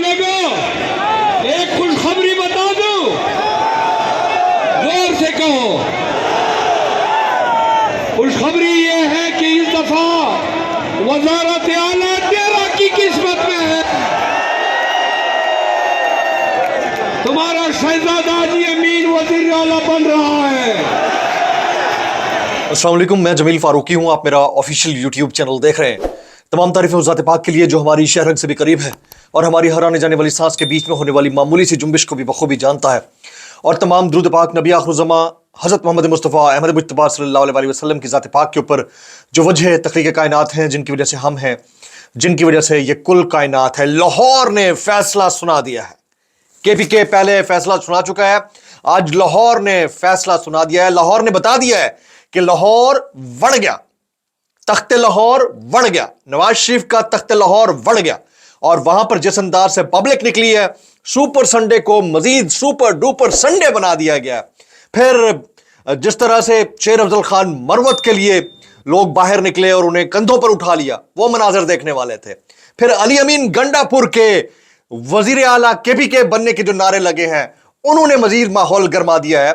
लोगों, एक खुशखबरी बता दूं, जोर से कहो। खुशखबरी ये है कि इस दफा वजारत आला तेरा की किस्मत में है। तुम्हारा शहजादा जी अमीन वजीर आला बन रहा है। अस्सलाम वालेकुम, मैं जमील फारूकी हूं। आप मेरा ऑफिशियल यूट्यूब चैनल देख रहे हैं। तमाम तारीफें उस ज़ात पाक के लिए जो हमारी शहरग से भी करीब है और हमारी हर आने जाने वाली सांस के बीच में होने वाली मामूली सी जुम्बिश को भी बखूबी जानता है। और तमाम दुरूद पाक नबी आखिरुज़्ज़मा हज़रत मोहम्मद मुस्तफ़ा अहमद मुज्तबा सल्लल्लाहु अलैहि वसल्लम की ज़ात पाक के ऊपर जो वजह तख्लीक़ कायनात हैं, जिनकी वजह से हम हैं, जिनकी वजह से ये कुल कायनात है। लाहौर ने फैसला सुना दिया है। KPK पहले फैसला सुना चुका है, आज लाहौर ने फैसला सुना दिया है। लाहौर ने बता दिया है कि लाहौर बढ़ गया, तख्ते लाहौर बढ़ गया, नवाज शरीफ का तख्ते लाहौर बढ़ गया। और वहां पर जिस अंदाज से पब्लिक निकली है, सुपर संडे को मजीद सुपर डुपर संडे बना दिया गया। फिर जिस तरह से शेर अफजल खान मरवत के लिए लोग बाहर निकले और उन्हें कंधों पर उठा लिया, वो मनाजर देखने वाले थे। फिर अली अमीन गंडापुर के वजीर आला KPK बनने के जो नारे लगे हैं, उन्होंने मजीद माहौल गर्मा दिया है।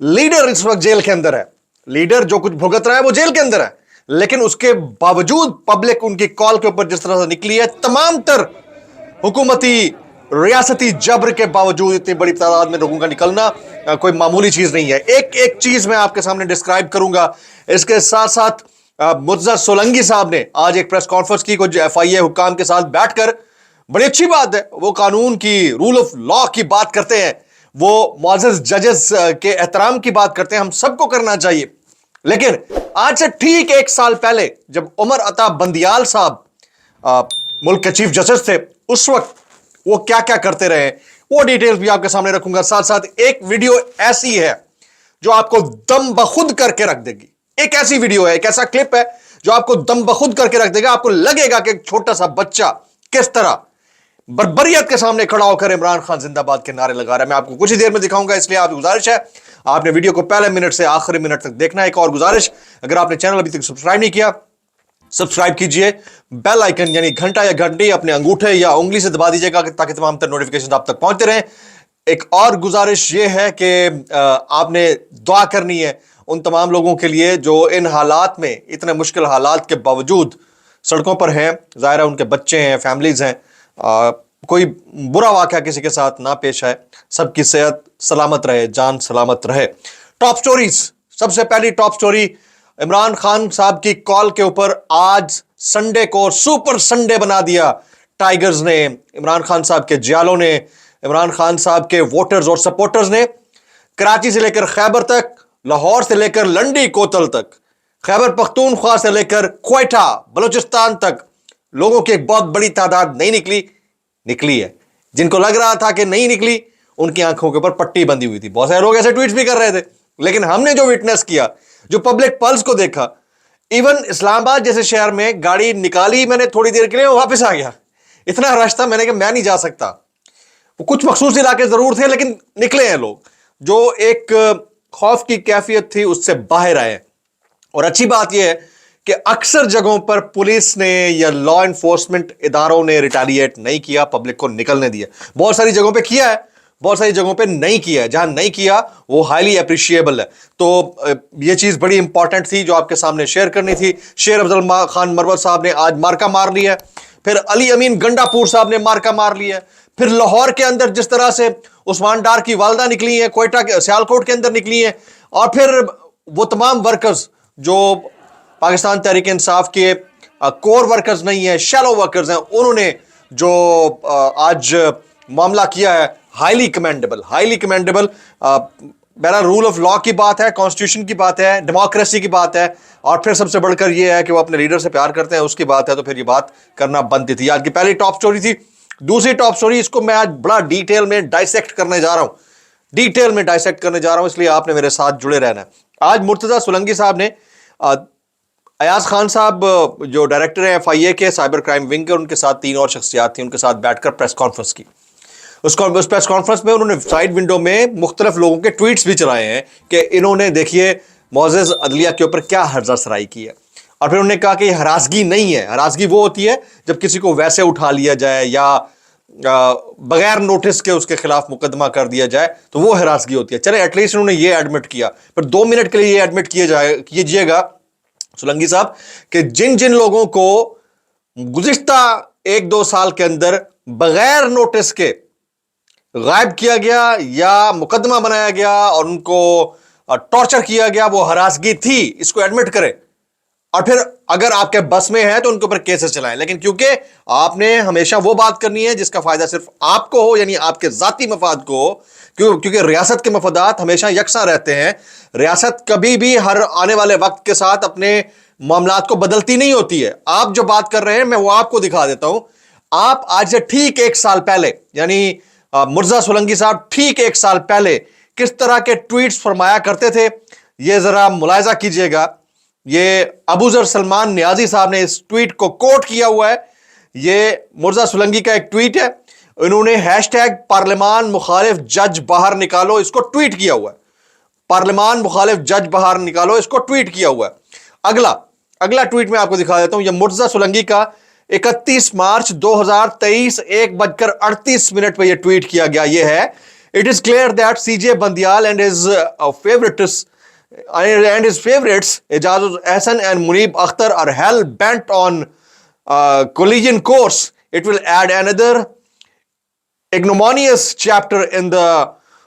लीडर इस वक्त जेल के अंदर है, लीडर जो कुछ भुगत रहा है वो जेल के अंदर है, लेकिन उसके बावजूद पब्लिक उनकी कॉल के ऊपर जिस तरह से निकली है, तमाम तर हुकूमती रियासती जबर के बावजूद इतनी बड़ी तादाद में लोगों का निकलना कोई मामूली चीज नहीं है। एक एक चीज मैं आपके सामने डिस्क्राइब करूंगा। इसके साथ साथ मुर्तजा सोलंकी साहब ने आज एक प्रेस कॉन्फ्रेंस की, कुछ FIA हुकाम के साथ बैठकर। बड़ी अच्छी बात है, वो कानून की, रूल ऑफ लॉ की बात करते हैं, वो मुअज़्ज़ज़ जजेस के एहतराम की बात करते हैं, हम सबको करना चाहिए। लेकिन आज से ठीक 1 साल पहले जब उमर अता बंदियाल साहब मुल्क के चीफ जस्टिस थे, उस वक्त वो क्या क्या करते रहे, वो डिटेल्स भी आपके सामने रखूंगा। साथ साथ एक वीडियो ऐसी है जो आपको दम बखुद करके रख देगी। एक ऐसी वीडियो है, एक ऐसा क्लिप है जो आपको दम बखुद करके रख देगा। आपको लगेगा कि एक छोटा सा बच्चा किस तरह बर्बरियत के सामने खड़ा होकर इमरान खान जिंदाबाद के नारे लगा रहा है। मैं आपको कुछ ही देर में दिखाऊंगा, इसलिए आपकी गुजारिश है आपने वीडियो को पहले मिनट से आखिरी मिनट तक देखना है। एक और गुजारिश, अगर आपने चैनल अभी तक सब्सक्राइब नहीं किया, सब्सक्राइब कीजिए। बेल आइकन यानी घंटा या घंटी अपने अंगूठे या उंगली से दबा दीजिएगा ताकि तमाम तर नोटिफिकेशन आप तक पहुंचते रहें। एक और गुजारिश यह है कि आपने दुआ करनी है उन तमाम लोगों के लिए जो इन हालात में, इतने मुश्किल हालात के बावजूद सड़कों पर हैं। ज़ाहिर है उनके बच्चे हैं, फैमिलीज हैं, कोई बुरा वाक़या किसी के साथ ना पेश आए, सबकी सेहत सलामत रहे, जान सलामत रहे। टॉप स्टोरीज, सबसे पहली टॉप स्टोरी इमरान खान साहब की कॉल के ऊपर आज संडे को सुपर संडे बना दिया टाइगर्स ने, इमरान खान साहब के जियालों ने, इमरान खान साहब के वोटर्स और सपोर्टर्स ने। कराची से लेकर खैबर तक, लाहौर से लेकर लंडी कोतल तक, खैबर पख्तूनख्वा से लेकर क्वेटा बलूचिस्तान तक लोगों की एक बहुत बड़ी तादाद नहीं निकली है। जिनको लग रहा था कि नहीं निकली, उनकी आंखों के ऊपर पट्टी बंधी हुई थी। बहुत सारे लोग ऐसे ट्वीट्स भी कर रहे थे, लेकिन हमने जो विटनेस किया, जो पब्लिक पल्स को देखा, इवन इस्लामाबाद जैसे शहर में गाड़ी निकाली मैंने थोड़ी देर के लिए, वापस आ गया। इतना रश था, मैंने कहा मैं नहीं जा सकता। वो कुछ मखसूस इलाके जरूर थे, लेकिन निकले हैं लोग जो एक खौफ की कैफियत थी उससे बाहर आए। और अच्छी बात यह है कि अक्सर जगहों पर पुलिस ने या लॉ एनफोर्समेंट इदारों ने रिटेलिएट नहीं किया, पब्लिक को निकलने दिया। बहुत सारी जगहों पे किया है, बहुत सारी जगहों पे नहीं किया है। जहां नहीं किया वो हाईली अप्रिशिएबल है। तो ये चीज बड़ी इंपॉर्टेंट थी जो आपके सामने शेयर करनी थी। शेर अफजल खान मरवत साहब ने आज मार्का मार लिया है, फिर अली अमीन गंडापुर साहब ने मार्का मार लिया है, फिर लाहौर के अंदर जिस तरह से उस्मान डार की वालदा निकली है, क्वेटा के सियालकोट के अंदर निकली है, और फिर वो तमाम वर्कर्स जो पाकिस्तान तहरीक इंसाफ के कोर वर्कर्स नहीं है, शैलो वर्कर्स हैं, उन्होंने जो आज मामला किया है, हाईली कमेंडेबल, हाईली कमेंडेबल। मेरा रूल ऑफ लॉ की बात है, कॉन्स्टिट्यूशन की बात है, डेमोक्रेसी की बात है, और फिर सबसे बढ़कर यह है कि वो अपने लीडर से प्यार करते हैं, उसकी बात है। तो फिर ये बात करना बनती थी। आज की पहली टॉप स्टोरी थी। दूसरी टॉप स्टोरी, इसको मैं आज बड़ा डिटेल में डाइसेक्ट करने जा रहा हूं, डिटेल में डाइसेक्ट करने जा रहा हूं, इसलिए आपने मेरे साथ जुड़े रहना है। आज मुर्तजा सोलंकी साहब ने अयाज खान साहब जो डायरेक्टर है FIA के साइबर क्राइम विंग के, उनके साथ 3 और शख्सियात थी, उनके साथ बैठकर प्रेस कॉन्फ्रेंस की। उस प्रेस कॉन्फ्रेंस में उन्होंने साइड विंडो में मुख्तलिफ लोगों के ट्वीट्स भी चलाए हैं कि इन्होंने देखिए मुअज़्ज़ज़ अदलिया के ऊपर क्या हर्जा सराई की है। और फिर उन्होंने कहा कि हरासगी नहीं है, हरासगी वो होती है जब किसी को वैसे उठा लिया जाए या बगैर नोटिस के उसके खिलाफ मुकदमा कर दिया जाए तो वो हिरासगी होती है। चले एटलीस्ट उन्होंने ये एडमिट किया, पर 2 मिनट के लिए ये एडमिट कीजिएगा सोलंकी साहब कि जिन जिन लोगों को गुज़िश्ता 1-2 साल के अंदर बगैर नोटिस के गायब किया गया या मुकदमा बनाया गया और उनको टॉर्चर किया गया, वो हरासगी थी, इसको एडमिट करें और फिर अगर आपके बस में है तो उनके ऊपर केसेस चलाएं। लेकिन क्योंकि आपने हमेशा वो बात करनी है जिसका फायदा सिर्फ आपको हो, यानी आपके जाती मफाद को हो, क्योंकि रियासत के मफादात हमेशा यकसा रहते हैं। रियासत कभी भी हर आने वाले वक्त के साथ अपने मामलात को बदलती नहीं होती है। आप जो बात कर रहे हैं मैं वो आपको दिखा देता हूं। आप आज से ठीक 1 साल पहले, यानी मुर्जा सोलंकी साहब ठीक 1 साल पहले किस तरह के ट्वीट्स फरमाया करते थे, ये जरा मुलायजा कीजिएगा। ये अबूजर सलमान नियाजी साहब ने इस ट्वीट को कोट किया हुआ है। ये मुर्जा सोलंकी का एक ट्वीट है, इन्होंने हैशटैग पार्लिमान मुखालिफ जज बाहर निकालो इसको ट्वीट किया हुआ है। पार्लिमान मुखालिफ जज बाहर निकालो इसको ट्वीट किया हुआ है। अगला ट्वीट मैं आपको दिखा देता हूं। यह मुर्जा सोलंकी का 31 मार्च 2023 1:38 पर यह ट्वीट किया गया। यह है, it is clear that CJ Bandial and his favorites Ejazul Ahsan and Munib Akhtar are hell bent on collision course. It will add another ignominious chapter in the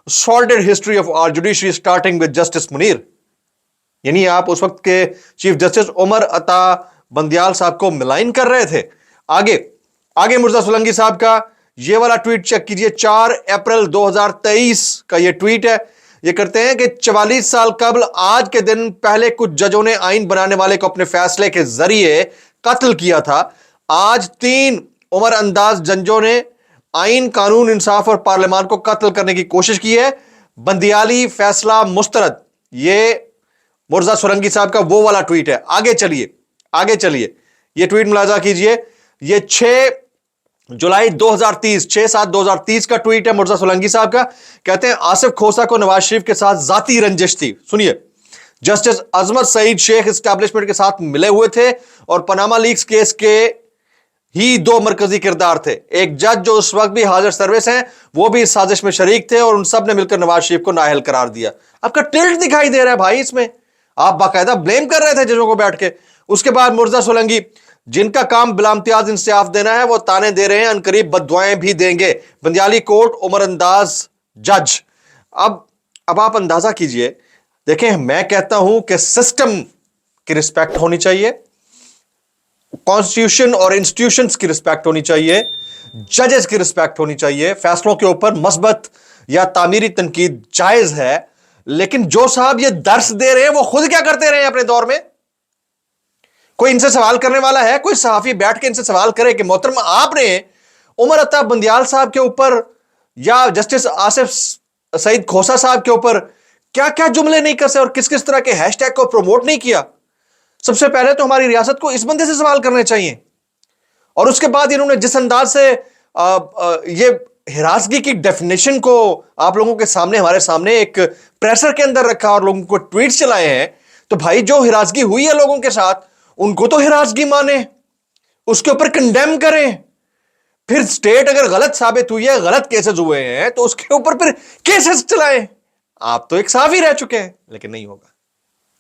sordid history of our judiciary, starting with Justice Munir. यानी आप उस वक्त के chief justice Umar Ata Bandial साहब को मिलाइन कर रहे थे। आगे मुर्जा सोलंकी साहब का ये वाला ट्वीट चेक कीजिए। 4 अप्रैल 2023 का ये ट्वीट है। ये करते हैं कि 44 साल कबल आज के दिन पहले कुछ जजों ने आइन बनाने वाले को अपने फैसले के जरिए कत्ल किया था। आज 3 उमर अंदाज जजों ने आइन, कानून, इंसाफ और पार्लियामान को कत्ल करने की कोशिश की है। बंदियाली फैसला मुस्तरद। ये मुर्जा सोलंकी साहब का वो वाला ट्वीट है। आगे चलिए ये ट्वीट मुलाजा कीजिए। ये 6 जुलाई 2030 6/7/2030 का ट्वीट है मुर्जा सोलंकी साहब का। कहते हैं, आसिफ खोसा को नवाज शरीफ के साथ जाती रंजिश थी। सुनिए, जस्टिस अजमत सईद शेख एस्टैब्लिशमेंट के साथ मिले हुए थे और पनामा लीक्स केस के ही 2 मरकजी किरदार थे। एक जज जो उस वक्त भी हाजिर सर्विस हैं, वो भी इस साजिश में शरीक थे और उन सब ने मिलकर नवाज शरीफ को नाअहल करार दिया। आपका टिल्ट दिखाई दे रहा है भाई इसमें, आप बाकायदा ब्लेम कर रहे थे जजों को बैठ के। उसके बाद मुर्जा सोलंकी, जिनका काम बिलाम्तियाज इंसाफ देना है वो ताने दे रहे हैं, अनकरीब बददुआएं भी देंगे। बंदियाली कोर्ट, उमर अंदाज जज। अब आप अंदाजा कीजिए। देखें, मैं कहता हूं कि सिस्टम की रिस्पेक्ट होनी चाहिए, कॉन्स्टिट्यूशन और इंस्टीट्यूशंस की रिस्पेक्ट होनी चाहिए, जजेस की रिस्पेक्ट होनी चाहिए। फैसलों के ऊपर मस्बत या तामीरी तनकीद जायज है, लेकिन जो साहब ये दर्स दे रहे हैं वो खुद क्या करते रहे हैं अपने दौर में? कोई इनसे सवाल करने वाला है? कोई सहाफी बैठ के इनसे सवाल करे कि मोहतरम आपने उमर अता बंदियाल साहब के ऊपर या जस्टिस आसिफ सईद खोसा साहब के ऊपर क्या क्या जुमले नहीं कसे और किस किस तरह के हैशटैग को प्रमोट नहीं किया? सबसे पहले तो हमारी रियासत को इस बंदे से सवाल करने चाहिए। और उसके बाद इन्होंने जिस अंदाज से ये हिरासगी की डेफिनेशन को आप लोगों के सामने, हमारे सामने एक प्रेशर के अंदर रखा और लोगों को ट्वीट्स चलाए हैं, तो भाई जो हिरासगी हुई है लोगों के साथ, उनको तो हिरासगी माने, उसके ऊपर कंडेम करें। फिर स्टेट अगर गलत साबित हुई है, गलत केसेस हुए हैं, तो उसके ऊपर फिर केसेस चलाएं। आप तो एक साफी रह चुके हैं, लेकिन नहीं होगा,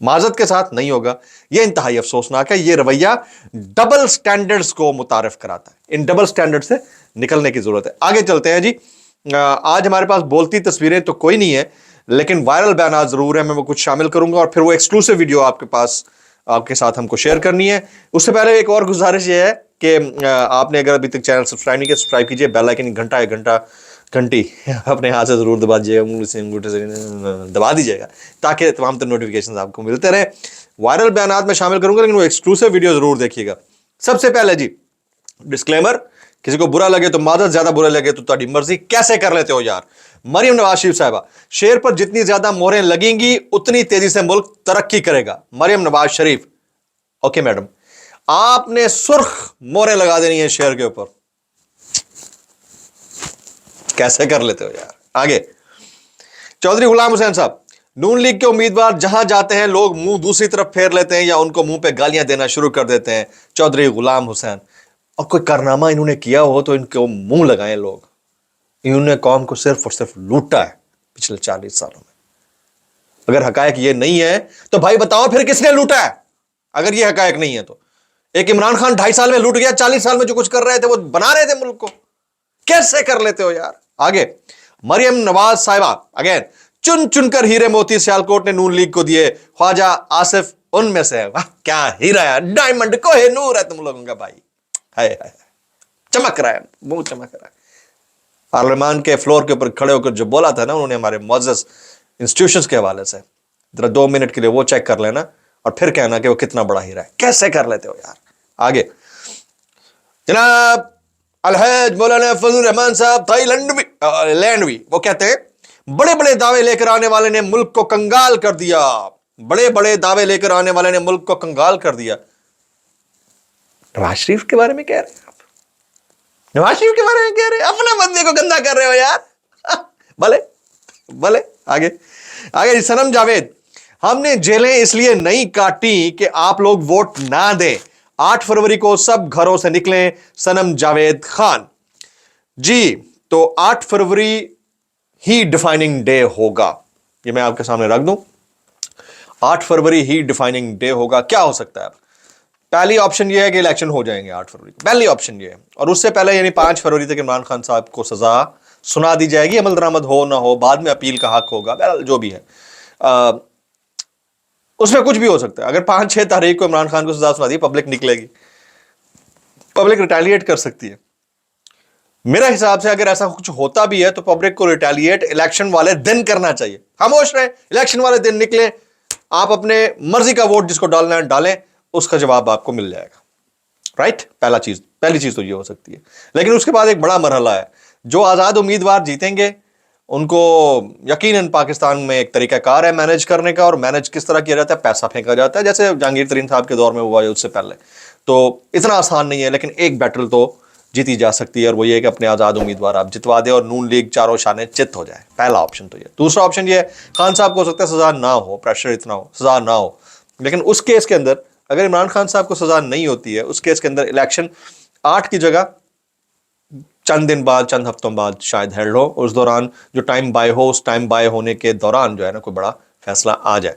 माजरत के साथ नहीं होगा। यह इंतहाई अफसोसनाक है। यह रवैया डबल स्टैंडर्ड्स को मुतारिफ कराता है। इन डबल स्टैंडर्ड से निकलने की जरूरत है। आगे चलते हैं जी। आज हमारे पास बोलती तस्वीरें तो कोई नहीं है, लेकिन वायरल बयान जरूर है। मैं वो कुछ शामिल करूंगा और फिर वो एक्सक्लूसिव वीडियो आपके साथ हमको शेयर करनी है। उससे पहले एक और गुजारिश ये है कि आपने अगर अभी तक चैनल सब्सक्राइब नहीं किया, सब्सक्राइब कीजिए। बेल आइकन घंटी अपने हाथ से जरूर दबा दीजिएगा, अंगूठे से दबा दीजिएगा, ताकि तमाम तरह नोटिफिकेशन आपको मिलते रहे। वायरल बयान में शामिल करूंगा, लेकिन वो एक्सक्लूसिव वीडियो जरूर देखिएगा। सबसे पहले जी डिस्क्लेमर, किसी को बुरा लगे तो मादर, ज्यादा बुरा लगे तो तुम्हारी मर्जी। कैसे कर लेते हो यार? मरियम नवाज शरीफ साहिबा, शेर पर जितनी ज्यादा मोहरें लगेंगी उतनी तेजी से मुल्क तरक्की करेगा। मरियम नवाज शरीफ, ओके मैडम, आपने सुर्ख मोहरें लगा देनी है शेर के ऊपर। कैसे कर लेते हो यार? आगे, चौधरी गुलाम हुसैन साहब, नून लीग के उम्मीदवार जहां जाते हैं लोग मुंह दूसरी तरफ फेर लेते हैं या उनको मुंह पे गालियां देना शुरू कर देते हैं। चौधरी गुलाम हुसैन, और कोई कारनामा इन्होंने किया हो तो इनको मुंह लगाएं लोग। इन्होंने कौम को सिर्फ और सिर्फ लूटा है पिछले 40 सालों में। अगर हकायक ये नहीं है तो भाई बताओ फिर किसने लूटा है? अगर ये हकायक नहीं है तो एक इमरान खान 2.5 साल में लूट गया, 40 साल में जो कुछ कर रहे थे वो बना रहे थे मुल्क को। कैसे कर लेते हो यार? आगे मरियम नवाज साहिबा अगेन, चुन चुनकर हीरे मोती सियालकोट ने नून लीग को दिए, ख्वाजा आसिफ उनमें से है। वाह क्या हीरा है, डायमंड को है नूर है तुम लोगों का भाई। हाय चमक रहा है, मुंह चमक रहा है। पार्लियामान के फ्लोर के ऊपर खड़े होकर जो बोला था ना उन्होंने हमारे मुअज़्ज़ज़ इंस्टीट्यूशंस के हवाले से, जरा 2 मिनट के लिए वो चेक कर लेना और फिर कहना कि वो कितना बड़ा हीरा है। कैसे कर लेते हो यार? आगे जनाब अलहज मौलाना फजल रहमान साहब लैंडवी वो कहते हैं बड़े बड़े दावे लेकर आने वाले ने मुल्क को कंगाल कर दिया। बड़े बड़े दावे लेकर आने वाले ने मुल्क को कंगाल कर दिया। नवाज शरीफ के बारे में कह रहे हैं आप? नवाज शरीफ के बारे में कह रहे हैं? अपने बंदे को गंदा कर रहे हो यार। भले भले। आगे आगे सनम जावेद, हमने जेलें इसलिए नहीं काटी कि आप लोग वोट ना दें। 8 फरवरी को सब घरों से निकलें, सनम जावेद खान जी। तो 8 फरवरी ही डिफाइनिंग डे होगा, ये मैं आपके सामने रख दूं। 8 फरवरी ही डिफाइनिंग डे होगा। क्या हो सकता है? पहली ऑप्शन ये है कि इलेक्शन हो जाएंगे 8 फरवरी को, पहली ऑप्शन ये है। और उससे पहले यानी 5 फरवरी तक इमरान खान साहब को सजा सुना दी जाएगी, अमल दरामद हो ना हो, बाद में अपील का हक होगा, बहरहाल जो भी है उसमें कुछ भी हो सकता है। अगर 5-6 तारीख को इमरान खान को सजा सुना दी, पब्लिक निकलेगी, पब्लिक रिटेलिएट कर सकती है। मेरे हिसाब से अगर ऐसा कुछ होता भी है तो पब्लिक को रिटेलिएट इलेक्शन वाले दिन करना चाहिए। खामोश रहे, इलेक्शन वाले दिन निकले, आप अपने मर्जी का वोट जिसको डालना है डालें, उसका जवाब आपको मिल जाएगा। राइट? पहली चीज तो ये हो सकती है। लेकिन उसके बाद एक बड़ा मरहला है, जो आजाद उम्मीदवार जीतेंगे उनको यकीनन पाकिस्तान में एक तरीकाकार है मैनेज करने का। और मैनेज किस तरह किया जाता है? पैसा फेंका जाता है, जैसे जहांगीर तरीन साहब के दौर में हुआ है उससे पहले। तो इतना आसान नहीं है, लेकिन एक बैटल तो जीती जा सकती है, और वो ये कि अपने आजाद उम्मीदवार आप जितवा दे और नून लीग चारों शाने चित हो जाए। पहला ऑप्शन तो ये। दूसरा ऑप्शन ये है, खान साहब को हो सकता है सजा ना हो, प्रेशर इतना हो, सजा ना हो। लेकिन उस केस के अंदर अगर इमरान खान साहब को सजा नहीं होती है, उस केस के अंदर इलेक्शन 8 की जगह चंद दिन बाद, चंद हफ्तों बाद शायद हेल्ड हो। उस दौरान जो टाइम बाय हो, उस टाइम बाय होने के दौरान जो है ना कोई बड़ा फैसला आ जाए।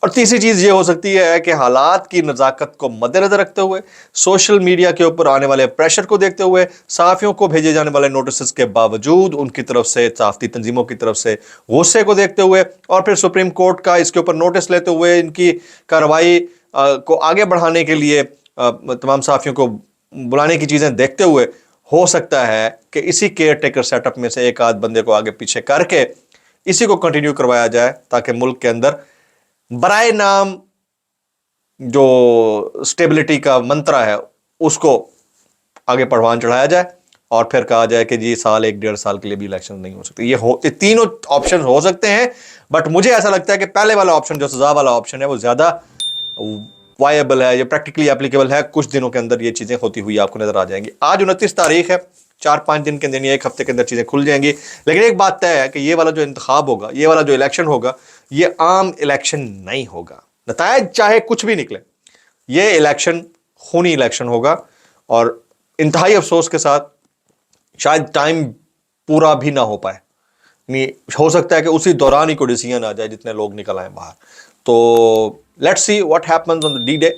और तीसरी चीज ये हो सकती है कि हालात की नज़ाकत को मद्देनजर रखते हुए, सोशल मीडिया के ऊपर आने वाले प्रेशर को देखते हुए, सहाफ़ियों को भेजे जाने वाले नोटिस के बावजूद उनकी तरफ से, सहाफ़ती तंजीमों की तरफ से गुस्से को देखते हुए, और फिर सुप्रीम कोर्ट का इसके ऊपर नोटिस लेते हुए इनकी कार्रवाई को आगे बढ़ाने के लिए तमाम सहाफ़ियों को बुलाने की चीज़ें देखते हुए, हो सकता है कि इसी केयर टेकर सेटअप में से एक आध बंदे को आगे पीछे करके इसी को कंटिन्यू करवाया जाए, ताकि मुल्क के अंदर बराए नाम जो स्टेबिलिटी का मंत्रा है उसको आगे परवान चढ़ाया जाए, और फिर कहा जाए कि जी साल 1-1.5 साल के लिए भी इलेक्शन नहीं हो सकते। ये तीनों ऑप्शन हो सकते हैं, बट मुझे ऐसा लगता है कि पहले वाला ऑप्शन, जो सजा वाला ऑप्शन है, वो ज्यादा वायबल है, ये प्रैक्टिकली एप्लीकेबल है। कुछ दिनों के अंदर ये चीजें होती हुई आपको नजर आ जाएंगी। आज 29 तारीख है, 4-5 दिन के अंदर, 1 हफ्ते के अंदर चीजें खुल जाएंगी। लेकिन एक बात तय है कि ये वाला जो इंतखाब होगा, ये वाला जो इलेक्शन होगा, ये आम इलेक्शन नहीं होगा। नतायज चाहे कुछ भी निकले, ये इलेक्शन खूनी इलेक्शन होगा। और इंतहाई अफसोस के साथ शायद टाइम पूरा भी ना हो पाए, नहीं हो सकता है कि उसी दौरान ही कोई डिसीजन आ जाए जितने लोग निकल आए बाहर। तो let's see what happens on the D day.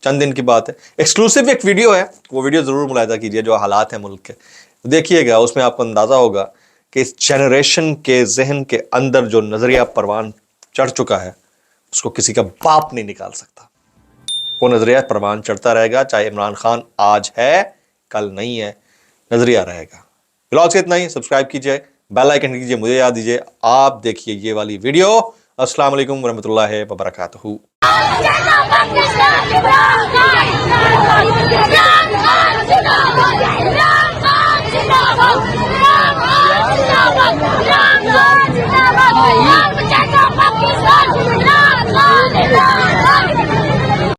चंद दिन की बात है। एक्सक्लूसिव एक वीडियो है, वो वीडियो जरूर मुलाहिजा कीजिए, जो हालात हैं मुल्क के देखिएगा, उसमें आपको अंदाजा होगा कि इस जनरेशन के जहन के अंदर जो नजरिया परवान चढ़ चुका है, उसको किसी का बाप नहीं निकाल सकता। वो नजरिया परवान चढ़ता रहेगा, चाहे इमरान खान आज है कल नहीं है, नजरिया रहेगा। ब्लॉग से इतना ही। सब्सक्राइब कीजिए, बेल आइकन कीजिए, मुझे याद दीजिए। आप देखिए ये वाली वीडियो। अस्सलाम वालेकुम वरहमतुल्लाहि वबरकातुहू। जिंदाबाद जिंदाबाद